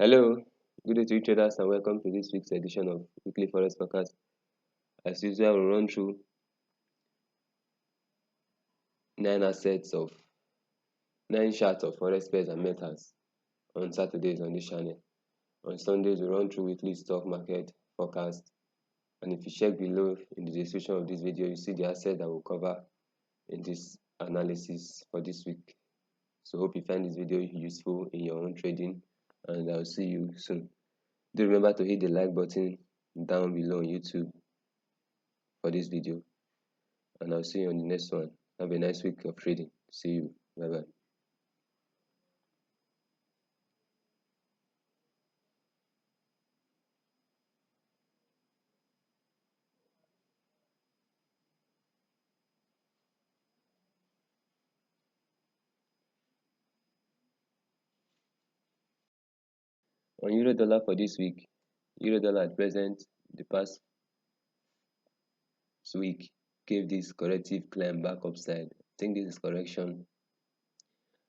Hello, good day to you traders and welcome to this week's edition of Weekly Forex Forecast. As usual, we'll run through 9 charts of Forex pairs and metals on Saturdays on this channel. On Sundays, we run through weekly stock market forecast. And if you check below in the description of this video, you see the assets that we'll cover in this analysis for this week. So hope you find this video useful in your own trading, and I'll see you soon. Do remember to hit the like button down below on YouTube for this video, and I'll see you on the next one. Have a nice week of trading. See you. Bye bye. On euro dollar for this week, euro dollar at present, the past week gave this corrective climb back upside. I think this is correction,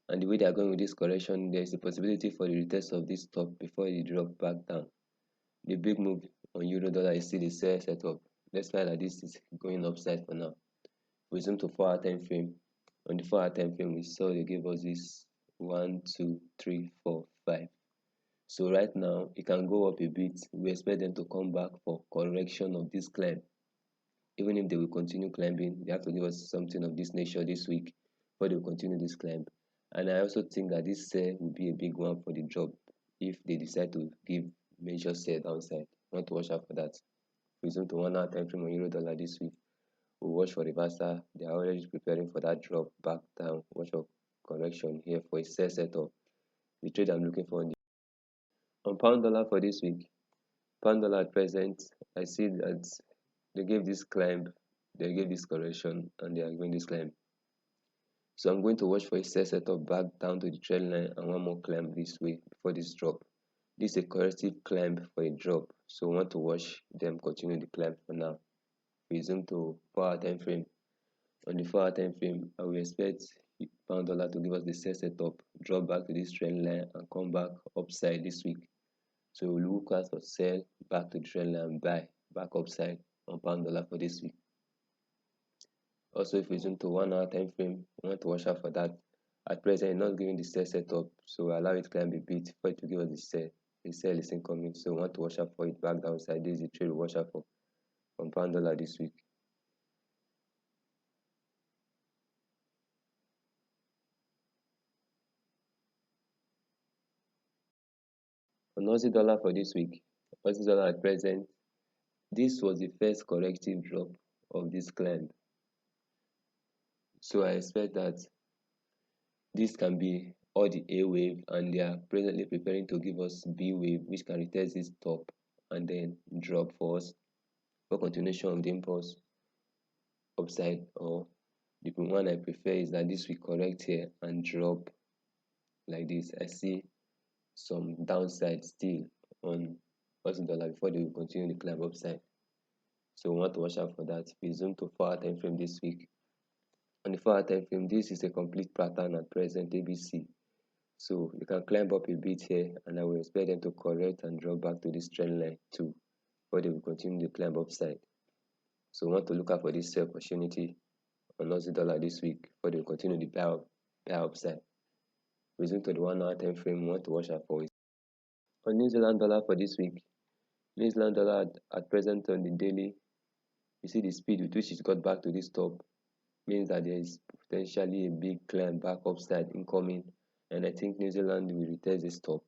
and the way they are going with this correction, there is a possibility for the retest of this top before it drop back down. The big move on euro dollar is still the sell setup. Let's find that this is going upside for now. We zoom to 4-hour time frame. On the 4-hour time frame, we saw they gave us this 1, 2, 3, 4, 5. So right now it can go up a bit. We expect them to come back for correction of this climb. Even if they will continue climbing, they have to give us something of this nature this week before they will continue this climb. And I also think that this sell will be a big one for the drop if they decide to give major sell downside. I want to watch out for that. We zoom to 1-hour time frame on euro dollar this week. We'll watch for reversal. They are already preparing for that drop back down. Watch for correction here for a sell setup. The trade I'm looking for on pound dollar for this week. Pound dollar at present, I see that they gave this climb, they gave this correction, and they are going this climb. So I'm going to watch for a sell setup back down to the trend line and one more climb this way before this drop. This is a corrective climb for a drop, so I want to watch them continue the climb for now. We zoom to 4-hour time frame. On the 4-hour time frame, I will expect pound dollar to give us the sell setup, drop back to this trend line, and come back upside this week. So we'll look at for sell back to the trend line and buy back upside on pound dollar for this week. Also, if we zoom to 1-hour time frame, we want to watch out for that. At present, not giving the sell setup, so we allow it to climb a bit for it to give us the sell. The sell is incoming, so we want to watch out for it back downside. This is the trade we watch out for on pound dollar this week. On Aussie dollar for this week, Aussie dollar at present, this was the first corrective drop of this climb. So I expect that this can be all the A wave, and they are presently preparing to give us B wave, which can retest this top and then drop for us for continuation of the impulse upside. Or the one I prefer is that this will correct here and drop like this. I see some downside still on Aussie dollar before they will continue the climb upside. So we want to watch out for that. We zoom to 4-hour time frame this week. On the 4-hour time frame, this is a complete pattern at present ABC. So you can climb up a bit here, and I will expect them to correct and drop back to this trend line too, before they will continue the climb upside. So we want to look out for this sell opportunity on Aussie dollar this week before they will continue the buy upside. We zoom to the 1-hour time frame, we want to watch out for it. On New Zealand dollar for this week, New Zealand dollar at present on the daily, you see the speed with which it got back to this top means that there is potentially a big climb back upside incoming, and I think New Zealand will retest this top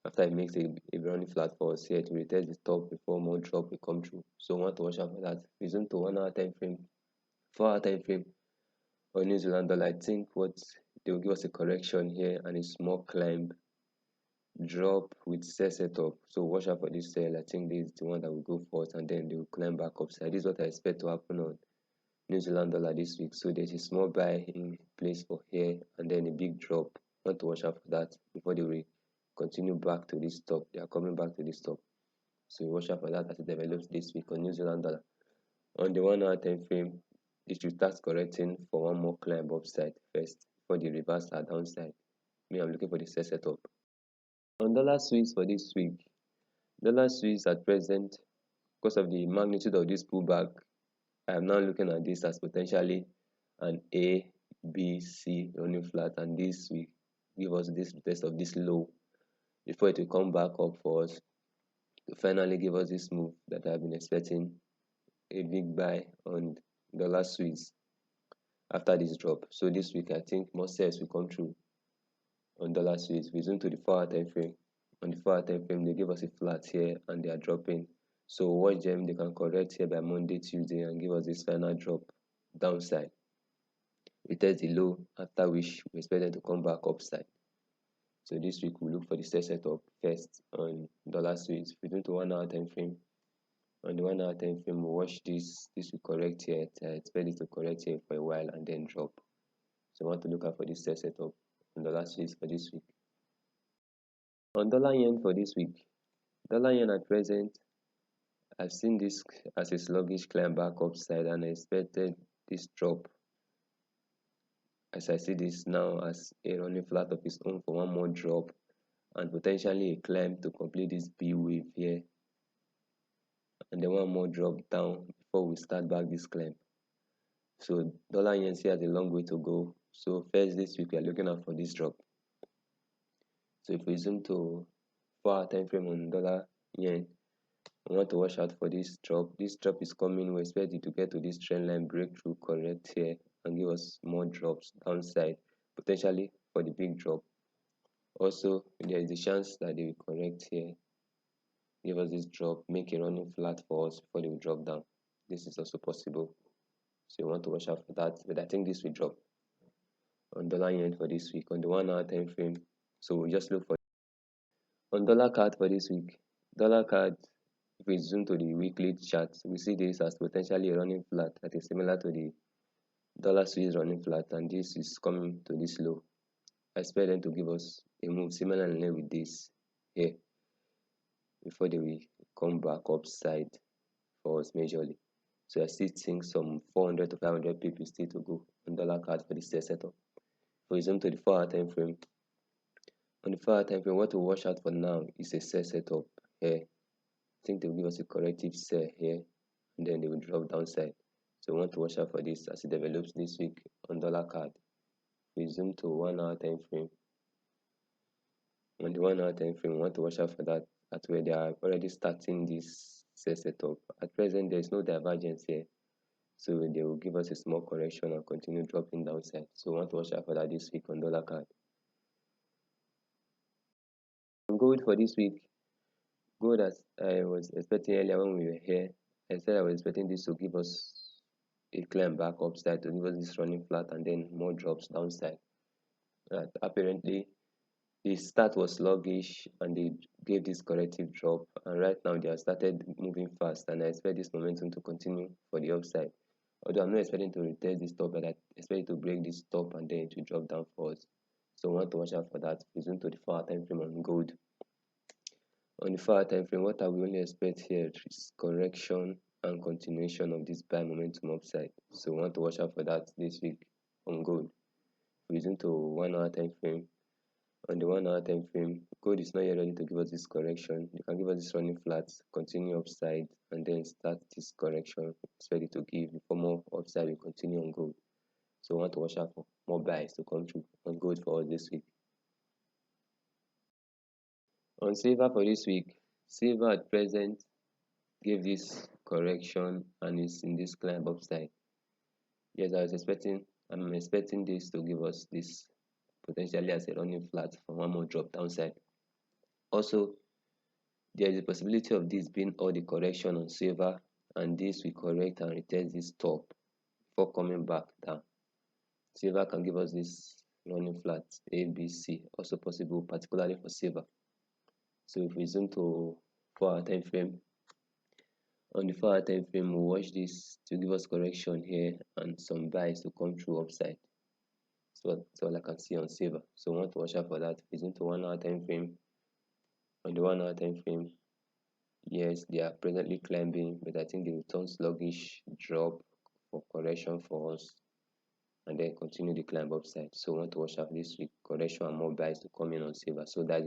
after it makes a running flat for us here to retest the top before more drop will come through. So I want to watch out for that. We zoom to 1-hour time frame, 4-hour time frame on New Zealand dollar. I think what they will give us a correction here and a small climb drop with sell setup. So watch out for this sell. I think this is the one that will go first, and then they will climb back upside. This is what I expect to happen on New Zealand dollar this week. So there's a small buy in place for here and then a big drop. I want to watch out for that before they will continue back to this top. They are coming back to this top. So watch out for that as it develops this week on New Zealand dollar. On the 1-hour time frame, it should start correcting for one more climb upside first before the reverse or downside. Me, I'm looking for the sell setup. On dollar sweeps for this week, dollar sweeps at present, because of the magnitude of this pullback, I am now looking at this as potentially an A, B, C running flat, and this will give us this test of this low before it will come back up for us to finally give us this move that I've been expecting, a big buy on dollar sweeps after this drop. So this week I think more sales will come through on dollar sweeps. We zoom to the 4-hour time frame. On the 4-hour time frame, they give us a flat here and they are dropping. So watch them, they can correct here by Monday, Tuesday, and give us this final drop downside. We test the low, after which we expect them to come back upside. So this week we look for the sell setup first on dollar sweeps. We zoom to 1-hour time frame. On the 1-hour time frame, we watch this will correct here. I expect it to correct here for a while and then drop. So I want to look out for this sell setup on dollar sweeps for this week. On dollar yen for this week, dollar yen at present, I've seen this as a sluggish climb back upside, and I expected this drop, as I see this now as a running flat of its own for one more drop and potentially a climb to complete this B wave here, and then one more drop down before we start back this climb. So dollar yen still has a long way to go. So first this week we are looking out for this drop. So if we zoom to 4-hour time frame on dollar yen, we want to watch out for this drop. This drop is coming. We expect it to get to this trend line breakthrough, correct here, and give us more drops downside, potentially for the big drop. Also, there is a chance that they will correct here, give us this drop, make a running flat for us before they will drop down. This is also possible. So you want to watch out for that. But I think this will drop on dollar yen for this week on the 1-hour time frame. So we just look for on dollar CAD for this week. Dollar CAD, if we zoom to the weekly chart, we see this as potentially a running flat that is similar to the dollar sweeps running flat, and this is coming to this low. I expect them to give us a move similarly with this here before they will come back upside for us majorly. So I still think some 400 to 500 pips still to go on dollar CAD for this setup. If we zoom to the 4-hour time frame, on the 4-hour time frame, what to watch out for now is a sell setup here. I think they will give us a corrective sell here, and then they will drop downside. So we want to watch out for this as it develops this week on dollar CAD. We zoom to 1-hour time frame. On the 1-hour time frame, we want to watch out for that at where they are already starting this sell setup. At present, there is no divergence here, so they will give us a small correction and continue dropping downside. So we want to watch out for that this week on dollar CAD. On gold for this week, gold, as I was expecting earlier when we were here, I said I was expecting this to give us a climb back upside, to give us this running flat and then more drops downside. Apparently the start was sluggish and they gave this corrective drop, and right now they have started moving fast, and I expect this momentum to continue for the upside. Although I'm not expecting to retest this top, but I expect it to break this top and then to drop down for us. So I want to watch out for that. We zoom to the 4-hour time frame on gold. On the 4-hour time frame, what I will only expect here is correction and continuation of this buy momentum upside. So we want to watch out for that this week on gold. We zoom to 1-hour time frame. On the 1-hour time frame, gold is not yet ready to give us this correction. You can give us this running flat, continue upside, and then start this correction. It's ready to give before more upside will continue on gold. So we want to watch out for more buys to come through on gold for us this week. On silver for this week, silver at present gave this correction and is in this climb upside. Yes, I'm expecting this to give us this potentially as a running flat for one more drop downside. Also, there is a possibility of this being all the correction on silver, and this will correct and retest this top before coming back down. Silver can give us this running flat ABC, also possible, particularly for silver. So if we zoom to 4-hour time frame, on the 4-hour time frame, we'll watch this to give us correction here and some buys to come through upside. So that's all I can see on silver. So I want to watch out for that. It's into 1-hour time frame. On the 1-hour time frame, yes, they are presently climbing, but I think they will turn sluggish, drop for correction for us, and then continue the climb upside. So I want to watch out this week, correction and more buys to come in on silver. So that